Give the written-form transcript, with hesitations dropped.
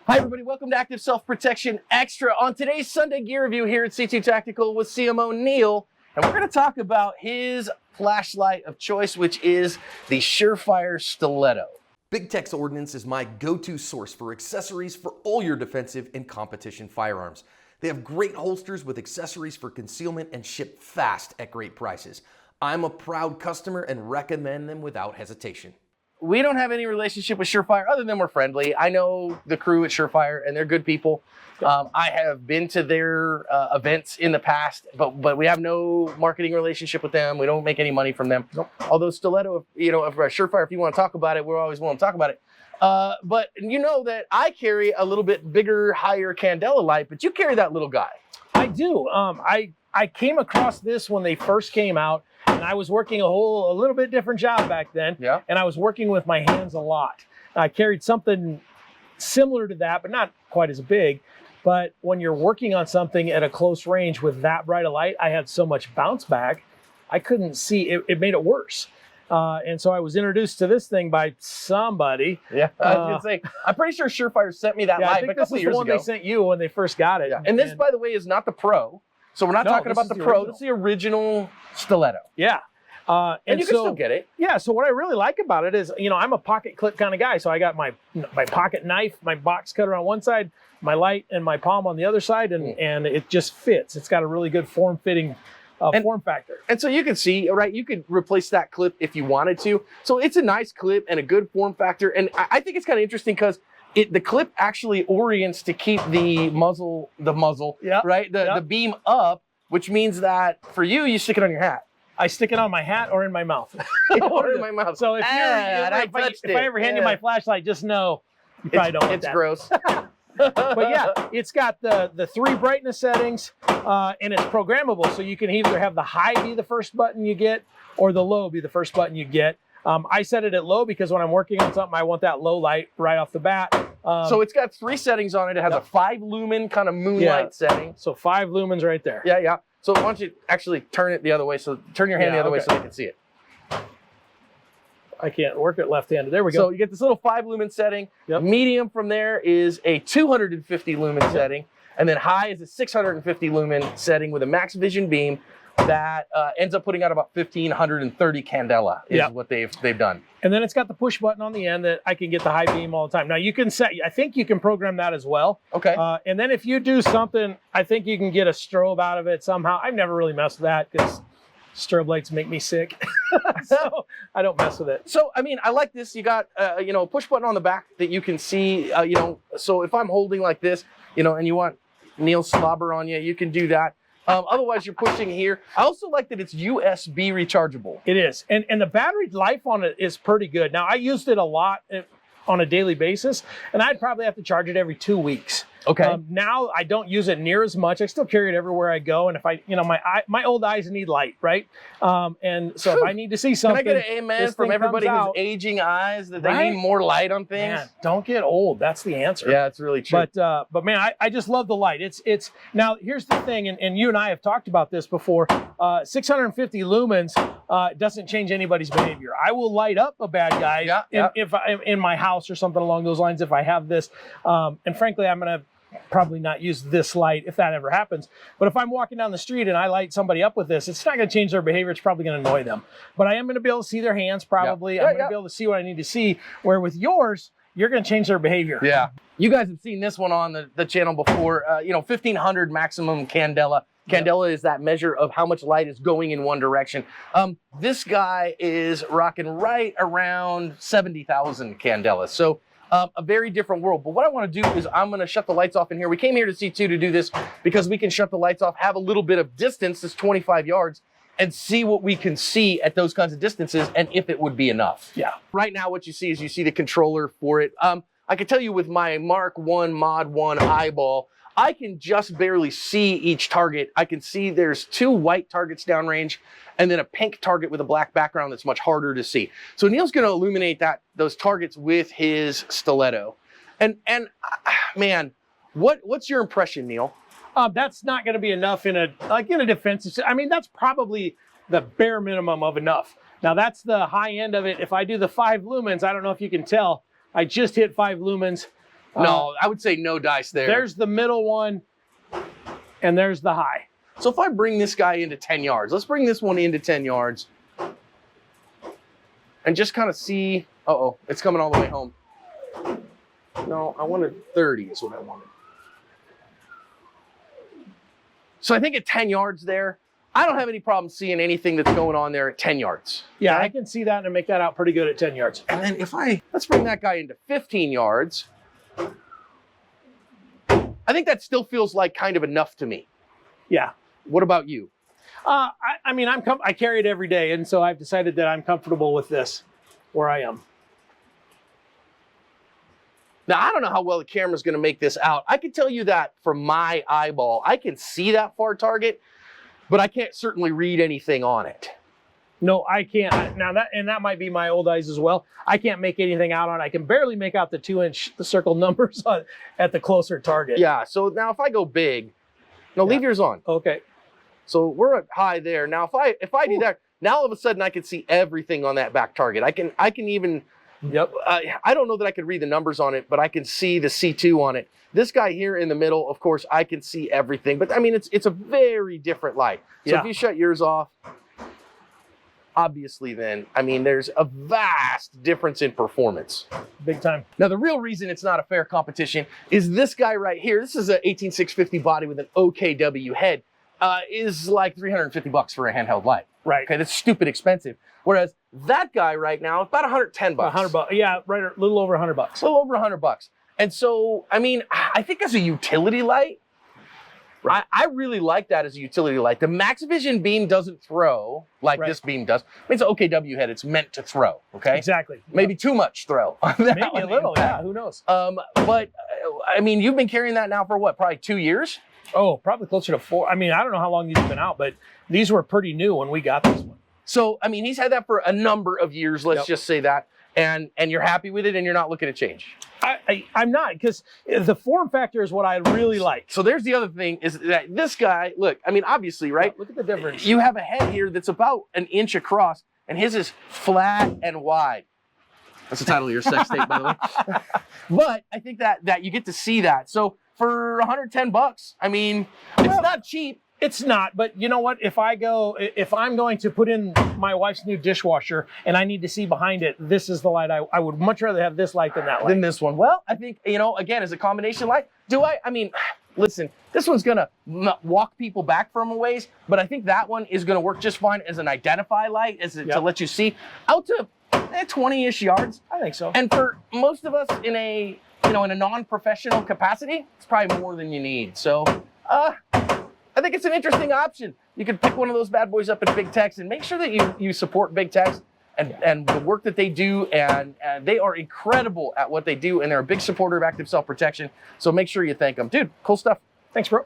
Hi everybody, welcome to Active Self-Protection Extra. On today's Sunday gear review here at C2 Tactical with CMO Neil, and we're going to talk about his flashlight of choice, which is the Surefire Stiletto. Big Tech's Ordnance is my go-to source for accessories for all your defensive and competition firearms. They have great holsters with accessories for concealment and ship fast at great prices. I'm a proud customer and recommend them without hesitation. We don't have any relationship with Surefire other than we're friendly. I know the crew at Surefire and they're good people. I have been to their events in the past, but we have no marketing relationship with them. We don't make any money from them. Nope. Although Stiletto, if Surefire, if you want to talk about it, we're always willing to talk about it. But you know that I carry a little bit bigger, higher candela light, but you carry that little guy. I do. I came across this when they first came out, and I was working a little bit different job back then. Yeah. And I was working with my hands a lot. I carried something similar to that, but not quite as big. But when you're working on something at a close range with that bright a light, I had so much bounce back, I couldn't see. It made it worse. And so I was introduced to this thing by somebody. Yeah, I was gonna say, I'm pretty sure Surefire sent me that light I think this is the one they sent you when they first got it. Yeah. And this, by the way, is not the Pro. So we're not talking about the Pro. Original. It's the original Stiletto. Yeah. And you can still get it. Yeah, so what I really like about it is, I'm a pocket clip kind of guy. So I got my pocket knife, my box cutter on one side, my light and my palm on the other side, and it just fits. It's got a really good form-fitting form factor. And so you can see, right, you could replace that clip if you wanted to. So it's a nice clip and a good form factor. And I think it's kind of interesting because the clip actually orients to keep the muzzle, Yep. right? The beam up, which means that for you stick it on your hat. I stick it on my hat or in my mouth. Or in my mouth. So if I ever hand you my flashlight, just know you probably don't want that. It's gross. But yeah, it's got the 3 brightness settings, and it's programmable. So you can either have the high be the first button you get or the low be the first button you get. I set it at low because when I'm working on something, I want that low light right off the bat. So it's got 3 settings on it. It has a 5 lumen kind of moonlight setting. So 5 lumens right there. Yeah, yeah. So why don't you actually turn it the other way? So turn your hand the other way so they can see it. I can't work it left-handed. There we go. So you get this little 5 lumen setting. Yep. Medium from there is a 250 lumen setting. And then high is a 650 lumen setting with a max vision beam that ends up putting out about 1,530 candela is what they've done. And then it's got the push button on the end that I can get the high beam all the time. Now you can I think you can program that as well. Okay. And then if you do something, I think you can get a strobe out of it somehow. I've never really messed with that because strobe lights make me sick. So I don't mess with it. So, I mean, I like this. You got, a push button on the back that you can see, so if I'm holding like this, and you want Neil's slobber on you, you can do that. Otherwise, you're pushing here. I also like that it's USB rechargeable. It is. And the battery life on it is pretty good. Now, I used it a lot on a daily basis, and I'd probably have to charge it every 2 weeks. Okay. Now I don't use it near as much. I still carry it everywhere I go. And if I, my old eyes need light, right? And so if I need to see something. Can I get an amen from everybody who's aging eyes that they need more light on things? Man, don't get old. That's the answer. Yeah, it's really true. But man, I just love the light. It's now here's the thing, and you and I have talked about this before. 650 lumens doesn't change anybody's behavior. I will light up a bad guy if I'm in my house or something along those lines if I have this. And frankly, I'm gonna probably not use this light if that ever happens. But if I'm walking down the street and I light somebody up with this, it's not going to change their behavior. It's probably going to annoy them. But I am going to be able to see their hands probably. I'm going to be able to see what I need to see. Where with yours, you're going to change their behavior. Yeah. You guys have seen this one on the channel before. 1,500 maximum candela. Candela is that measure of how much light is going in one direction. This guy is rocking right around 70,000 candelas. So a very different world. But what I want to do is I'm going to shut the lights off in here. We came here to C2 to do this because we can shut the lights off, have a little bit of distance, that's 25 yards, and see what we can see at those kinds of distances and if it would be enough. Yeah. Right now what you see is the controller for it. I can tell you with my Mark 1 Mod 1 eyeball, I can just barely see each target. I can see there's 2 white targets downrange and then a pink target with a black background that's much harder to see. So Neil's going to illuminate those targets with his stiletto. And man, what's your impression, Neil? That's not going to be enough in a defensive. I mean, that's probably the bare minimum of enough. Now that's the high end of it. If I do the 5 lumens, I don't know if you can tell, I just hit 5 lumens. No, I would say no dice there. There's the middle one, and there's the high. So if I bring this guy into 10 yards, let's bring this one into 10 yards and just kind of see, uh-oh, it's coming all the way home. No, I wanted 30 is what I wanted. So I think at 10 yards there, I don't have any problem seeing anything that's going on there at 10 yards. Yeah, I can see that and make that out pretty good at 10 yards. And then let's bring that guy into 15 yards. I think that still feels like kind of enough to me. Yeah. What about you? I mean, I carry it every day, and so I've decided that I'm comfortable with this where I am. Now, I don't know how well the camera's going to make this out. I can tell you that from my eyeball, I can see that far target, but I can't certainly read anything on it. No, I can't. Now that might be my old eyes as well. I can't make anything out on it. I can barely make out the 2-inch circle numbers at the closer target. Yeah. So now if I go big, no, leave yours on. Okay. So we're at high there. Now if I do that, now all of a sudden I can see everything on that back target. I can even. Yep. I don't know that I could read the numbers on it, but I can see the C2 on it. This guy here in the middle, of course, I can see everything. But I mean, it's a very different light. So if you shut yours off, obviously then, I mean, there's a vast difference in performance. Big time. Now, the real reason it's not a fair competition is this guy right here. This is an 18650 body with an OKW head. Is like $350 for a handheld light. Right. Okay, that's stupid expensive. Whereas that guy right now, about $110. $100. Yeah, right. A little over $100. A little over $100. And so, I mean, I think as a utility light, right. I really like that as a utility light. The Max Vision beam doesn't throw like this beam does. I mean, it's an OKW head. It's meant to throw. Okay. Exactly. Maybe too much throw. Maybe a little. Yeah. Who knows? But I mean, you've been carrying that now for what? Probably 2 years. Oh, probably closer to 4. I mean, I don't know how long these have been out, but these were pretty new when we got this one. So, I mean, he's had that for a number of years, let's just say that, and you're happy with it and you're not looking to change. I'm not, because the form factor is what I really like. So there's the other thing is that this guy, look, I mean, obviously, right? Yeah, look at the difference. You have a head here that's about an inch across, and his is flat and wide. That's the title of your sex tape, by the way. But I think that you get to see that. So for $110, I mean, it's not cheap. It's not, but you know what? If I'm going to put in my wife's new dishwasher and I need to see behind it, this is the light. I would much rather have this light than that light. Than this one. Well, I think, again, as a combination light, I mean, listen, this one's going to walk people back from a ways, but I think that one is going to work just fine as an identify light, to let you see out to 20-ish yards. I think so. And for most of us in a non-professional capacity, it's probably more than you need. So, I think it's an interesting option. You could pick one of those bad boys up at Big Tex and make sure that you support Big Tex and the work that they do. And they are incredible at what they do. And they're a big supporter of active self-protection. So make sure you thank them. Dude, cool stuff. Thanks, bro.